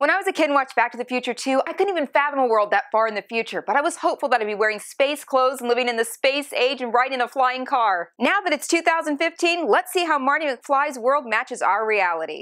When I was a kid and watched Back to the Future 2, I couldn't even fathom a world that far in the future, but I was hopeful that I'd be wearing space clothes and living in the space age and riding in a flying car. Now that it's 2015, let's see how Marty McFly's world matches our reality.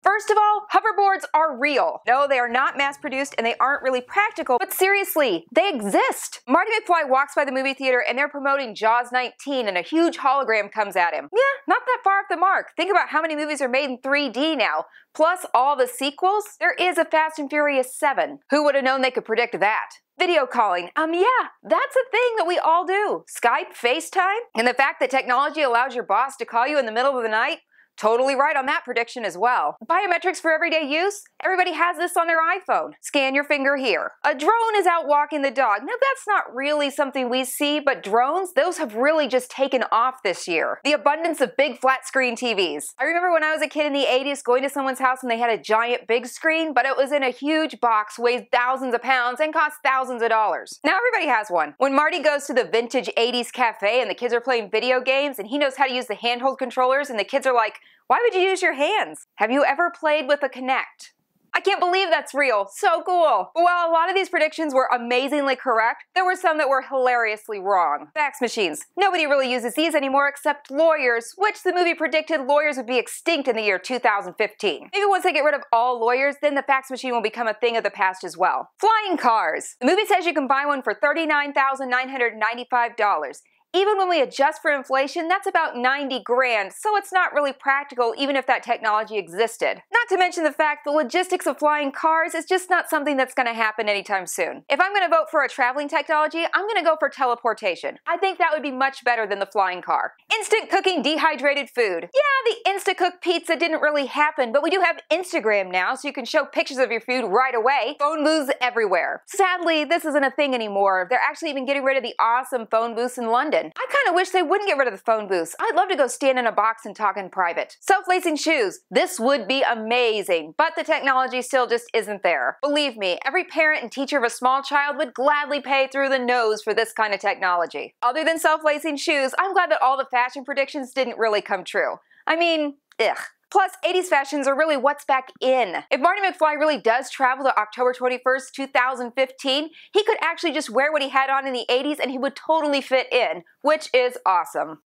First of all, hoverboards are real. No, they are not mass-produced and they aren't really practical, but seriously, they exist. Marty McFly walks by the movie theater and they're promoting Jaws 19 and a huge hologram comes at him. Yeah, not that far off the mark. Think about how many movies are made in 3D now, plus all the sequels. There is a Fast and Furious 7. Who would have known they could predict that? Video calling. Yeah, that's a thing that we all do. Skype, FaceTime, and the fact that technology allows your boss to call you in the middle of the night? Totally right on that prediction as well. Biometrics for everyday use? Everybody has this on their iPhone. Scan your finger here. A drone is out walking the dog. Now that's not really something we see, but drones, those have really just taken off this year. The abundance of big flat screen TVs. I remember when I was a kid in the 80s going to someone's house and they had a giant big screen, but it was in a huge box, weighs thousands of pounds, and cost thousands of dollars. Now everybody has one. When Marty goes to the vintage 80s cafe and the kids are playing video games and he knows how to use the handheld controllers and the kids are like, why would you use your hands? Have you ever played with a Kinect? I can't believe that's real. So cool. But while a lot of these predictions were amazingly correct, there were some that were hilariously wrong. Fax machines. Nobody really uses these anymore except lawyers, which the movie predicted lawyers would be extinct in the year 2015. Maybe once they get rid of all lawyers, then the fax machine will become a thing of the past as well. Flying cars. The movie says you can buy one for $39,995. Even when we adjust for inflation, that's about 90 grand, so it's not really practical even if that technology existed. Not to mention the fact the logistics of flying cars is just not something that's going to happen anytime soon. If I'm going to vote for a traveling technology, I'm going to go for teleportation. I think that would be much better than the flying car. Instant cooking dehydrated food. Yeah, the Instacook pizza didn't really happen, but we do have Instagram now, so you can show pictures of your food right away. Phone booths everywhere. Sadly, this isn't a thing anymore. They're actually even getting rid of the awesome phone booths in London. I kind of wish they wouldn't get rid of the phone booths. I'd love to go stand in a box and talk in private. Self-lacing shoes. This would be amazing, but the technology still just isn't there. Believe me, every parent and teacher of a small child would gladly pay through the nose for this kind of technology. Other than self-lacing shoes, I'm glad that all the fashion predictions didn't really come true. I mean, ugh. Plus, 80s fashions are really what's back in. If Marty McFly really does travel to October 21st, 2015, he could actually just wear what he had on in the 80s and he would totally fit in, which is awesome.